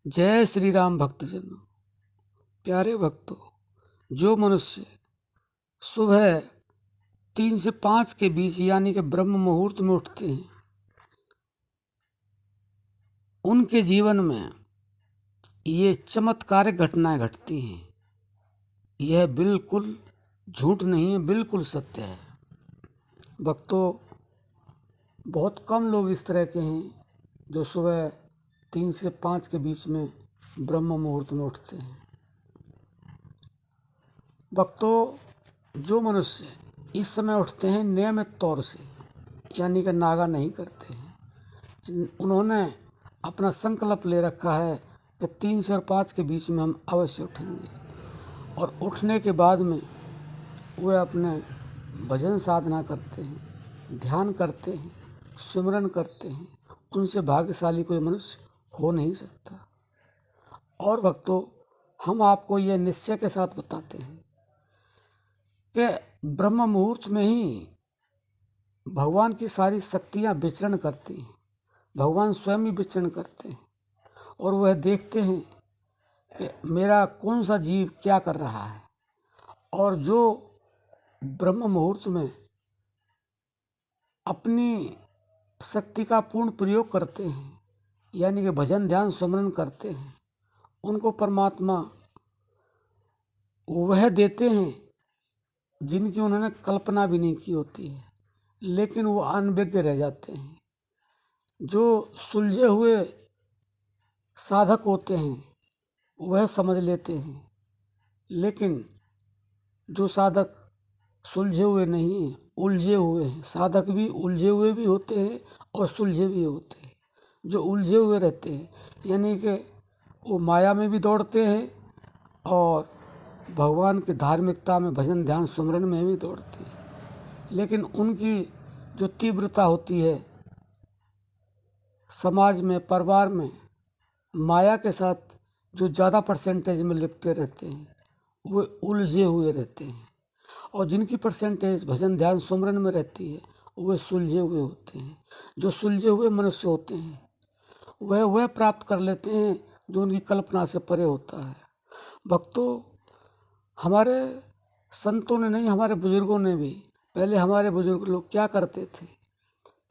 जय श्री राम भक्तजनों। प्यारे भक्तों, जो मनुष्य सुबह 3 से 5 के बीच यानी कि ब्रह्म मुहूर्त में उठते हैं, उनके जीवन में ये चमत्कारिक घटनाएं घटती हैं। यह बिल्कुल झूठ नहीं है, बिल्कुल सत्य है। भक्तों, बहुत कम लोग इस तरह के हैं जो सुबह 3 से 5 के बीच में ब्रह्म मुहूर्त में उठते हैं। भक्तों, जो मनुष्य इस समय उठते हैं नियमित तौर से, यानी कि नागा नहीं करते हैं, उन्होंने अपना संकल्प ले रखा है कि 3 से और 5 के बीच में हम अवश्य उठेंगे, और उठने के बाद में वे अपने भजन साधना करते हैं, ध्यान करते हैं, सिमरन करते हैं। उनसे भाग्यशाली कोई मनुष्य हो नहीं सकता। और भक्तों, हम आपको यह निश्चय के साथ बताते हैं कि ब्रह्म मुहूर्त में ही भगवान की सारी शक्तियाँ विचरण करती हैं। भगवान स्वयं ही विचरण करते हैं और वह देखते हैं कि मेरा कौन सा जीव क्या कर रहा है। और जो ब्रह्म मुहूर्त में अपनी शक्ति का पूर्ण प्रयोग करते हैं, यानी कि भजन ध्यान स्मरण करते हैं, उनको परमात्मा वह देते हैं जिनकी उन्होंने कल्पना भी नहीं की होती है, लेकिन वो अनभिज्ञ रह जाते हैं। जो सुलझे हुए साधक होते हैं वह समझ लेते हैं, लेकिन जो साधक सुलझे हुए नहीं हैं, उलझे हुए हैं, साधक भी उलझे हुए भी होते हैं और सुलझे भी होते हैं। जो उलझे हुए रहते हैं यानी कि वो माया में भी दौड़ते हैं और भगवान की धार्मिकता में भजन ध्यान सुमरन में भी दौड़ते हैं, लेकिन उनकी जो तीव्रता होती है समाज में, परिवार में माया के साथ जो ज़्यादा परसेंटेज में लिपटे रहते हैं वे उलझे हुए रहते हैं, और जिनकी परसेंटेज भजन ध्यान सुमरन में रहती है वे सुलझे हुए होते हैं। जो सुलझे हुए मनुष्य होते हैं वह प्राप्त कर लेते हैं जो उनकी कल्पना से परे होता है। भक्तों, हमारे संतों ने नहीं, हमारे बुजुर्गों ने भी, पहले हमारे बुजुर्ग लोग क्या करते थे,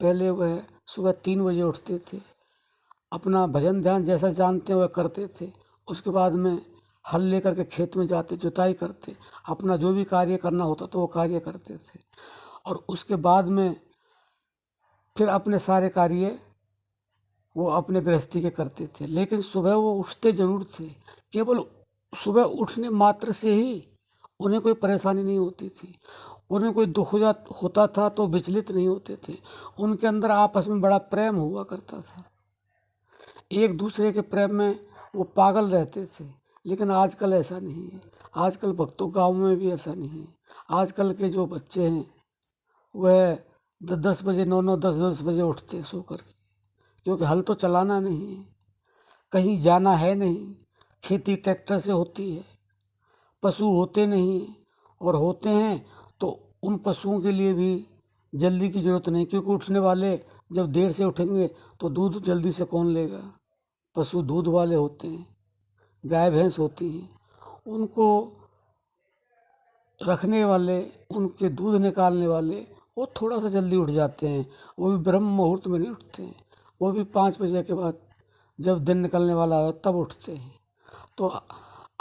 पहले वह सुबह 3 बजे उठते थे, अपना भजन ध्यान जैसा जानते हैं वह करते थे। उसके बाद में हल लेकर के खेत में जाते, जुताई करते, अपना जो भी कार्य करना होता तो वो कार्य करते थे, और उसके बाद में फिर अपने सारे कार्य वो अपने गृहस्थी के करते थे। लेकिन सुबह वो उठते जरूर थे, केवल सुबह उठने मात्र से ही उन्हें कोई परेशानी नहीं होती थी, उन्हें कोई दुख होता था तो विचलित नहीं होते थे। उनके अंदर आपस में बड़ा प्रेम हुआ करता था, एक दूसरे के प्रेम में वो पागल रहते थे। लेकिन आजकल ऐसा नहीं है। आजकल भक्तों, गाँव में भी ऐसा नहीं है। आजकल के जो बच्चे हैं वह 10 बजे, 9 10 बजे उठते हैं सो करके, क्योंकि हल तो चलाना नहीं है, कहीं जाना है नहीं, खेती ट्रैक्टर से होती है, पशु होते नहीं हैं, और होते हैं तो उन पशुओं के लिए भी जल्दी की ज़रूरत नहीं, क्योंकि उठने वाले जब देर से उठेंगे तो दूध जल्दी से कौन लेगा। पशु दूध वाले होते हैं, गाय भैंस होती हैं, उनको रखने वाले, उनके दूध निकालने वाले वो थोड़ा सा जल्दी उठ जाते हैं। वो भी ब्रह्म मुहूर्त में नहीं उठते हैं, वो भी 5 बजे के बाद जब दिन निकलने वाला है तब उठते हैं। तो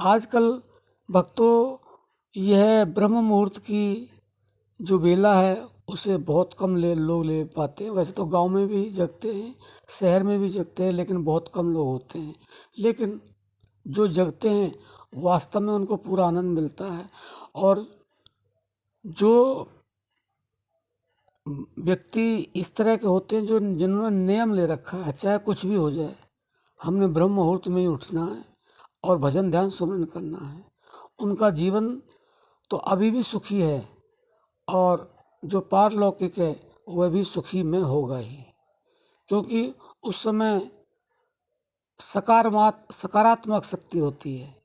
आजकल भक्तों, यह ब्रह्म मुहूर्त की जो बेला है उसे बहुत कम लोग ले पाते हैं। वैसे तो गांव में भी जगते हैं, शहर में भी जगते हैं, लेकिन बहुत कम लोग होते हैं। लेकिन जो जगते हैं वास्तव में उनको पूरा आनंद मिलता है। और जो व्यक्ति इस तरह के होते हैं जो जिन्होंने नियम ले रखा है, चाहे कुछ भी हो जाए, हमने ब्रह्म मुहूर्त में ही उठना है और भजन ध्यान सुमरन करना है, उनका जीवन तो अभी भी सुखी है, और जो पारलौकिक है वह भी सुखी में होगा ही। क्योंकि उस समय सकारात्मक शक्ति होती है,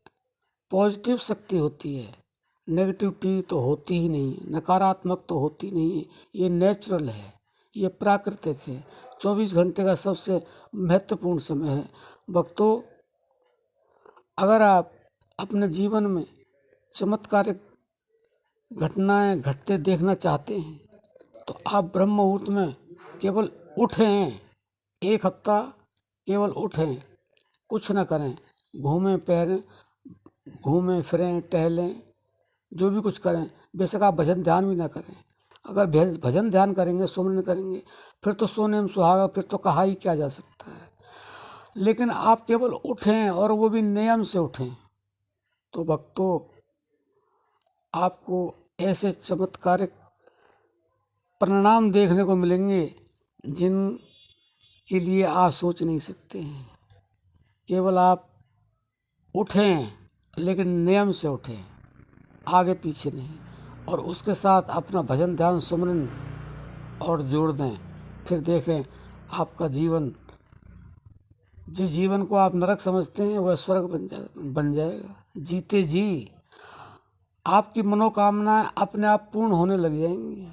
पॉजिटिव शक्ति होती है, नेगेटिविटी तो होती ही नहीं है, नकारात्मक तो होती नहीं है। ये नेचुरल है, ये प्राकृतिक है। 24 घंटे का सबसे महत्वपूर्ण समय है। भक्तों, अगर आप अपने जीवन में चमत्कारिक घटनाएं घटते देखना चाहते हैं तो आप ब्रह्म मुहूर्त में केवल उठें, 1 हफ्ता केवल उठें, कुछ न करें, घूमें फिरें, टहलें, जो भी कुछ करें। बेशक आप भजन ध्यान भी ना करें। अगर भजन ध्यान करेंगे, सुमरन करेंगे, फिर तो सोने में सुहागा, फिर तो कहा ही क्या जा सकता है। लेकिन आप केवल उठें और वो भी नियम से उठें, तो भक्तों आपको ऐसे चमत्कारिक परिणाम देखने को मिलेंगे जिनके लिए आप सोच नहीं सकते हैं। केवल आप उठें, लेकिन नियम से उठें, आगे पीछे नहीं, और उसके साथ अपना भजन ध्यान सुमरन और जोड़ दें। फिर देखें आपका जीवन, जिस जीवन को आप नरक समझते हैं वह स्वर्ग बन जाएगा। जीते जी आपकी मनोकामनाएं अपने आप पूर्ण होने लग जाएंगी,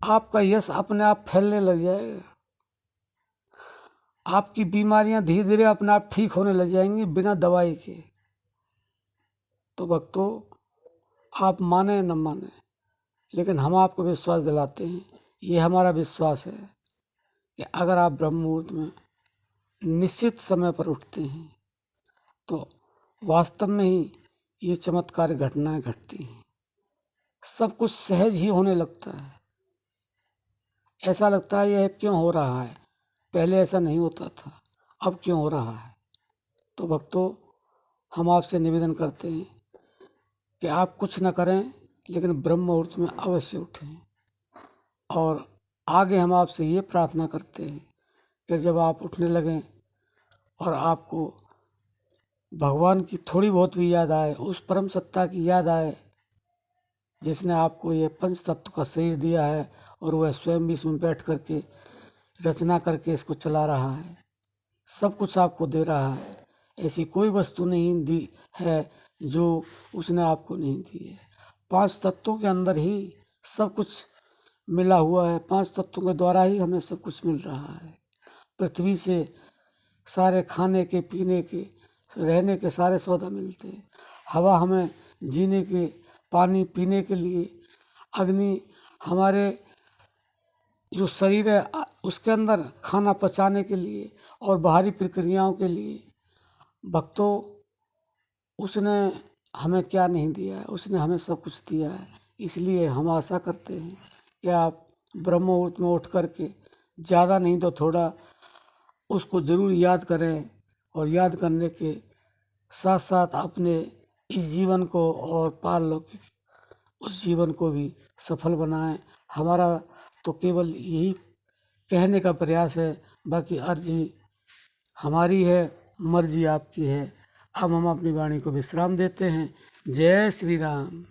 आपका यश अपने आप फैलने लग जाएगा, आपकी बीमारियां धीरे धीरे अपने आप ठीक होने लग जाएंगी बिना दवाई के। तो भक्तों, आप माने न माने, लेकिन हम आपको विश्वास दिलाते हैं, ये हमारा विश्वास है कि अगर आप ब्रह्म मुहूर्त में निश्चित समय पर उठते हैं तो वास्तव में ही ये चमत्कारी घटनाएं घटती हैं। सब कुछ सहज ही होने लगता है। ऐसा लगता है यह क्यों हो रहा है, पहले ऐसा नहीं होता था, अब क्यों हो रहा है। तो भक्तों, हम आपसे निवेदन करते हैं कि आप कुछ न करें, लेकिन ब्रह्म मुहूर्त में अवश्य उठें। और आगे हम आपसे ये प्रार्थना करते हैं कि जब आप उठने लगें और आपको भगवान की थोड़ी बहुत भी याद आए, उस परम सत्ता की याद आए जिसने आपको ये पंच तत्व का शरीर दिया है और वह स्वयं भी इसमें बैठ करके रचना करके इसको चला रहा है, सब कुछ आपको दे रहा है। ऐसी कोई वस्तु नहीं दी है जो उसने आपको नहीं दी है। 5 तत्वों के अंदर ही सब कुछ मिला हुआ है। 5 तत्वों के द्वारा ही हमें सब कुछ मिल रहा है। पृथ्वी से सारे खाने के, पीने के, रहने के सारे सौदा मिलते हैं। हवा हमें जीने के, पानी पीने के लिए, अग्नि हमारे जो शरीर है उसके अंदर खाना पचाने के लिए और बाहरी प्रक्रियाओं के लिए। भक्तों, उसने हमें क्या नहीं दिया है, उसने हमें सब कुछ दिया है। इसलिए हम आशा करते हैं कि आप ब्रह्म मुहूर्त में उठ करके ज़्यादा नहीं तो थोड़ा उसको ज़रूर याद करें, और याद करने के साथ साथ अपने इस जीवन को और पारलौकिक उस जीवन को भी सफल बनाएं। हमारा तो केवल यही कहने का प्रयास है, बाकी अर्जी हमारी है, मर्जी आपकी है। अब हम अपनी वाणी को विश्राम देते हैं। जय श्री राम।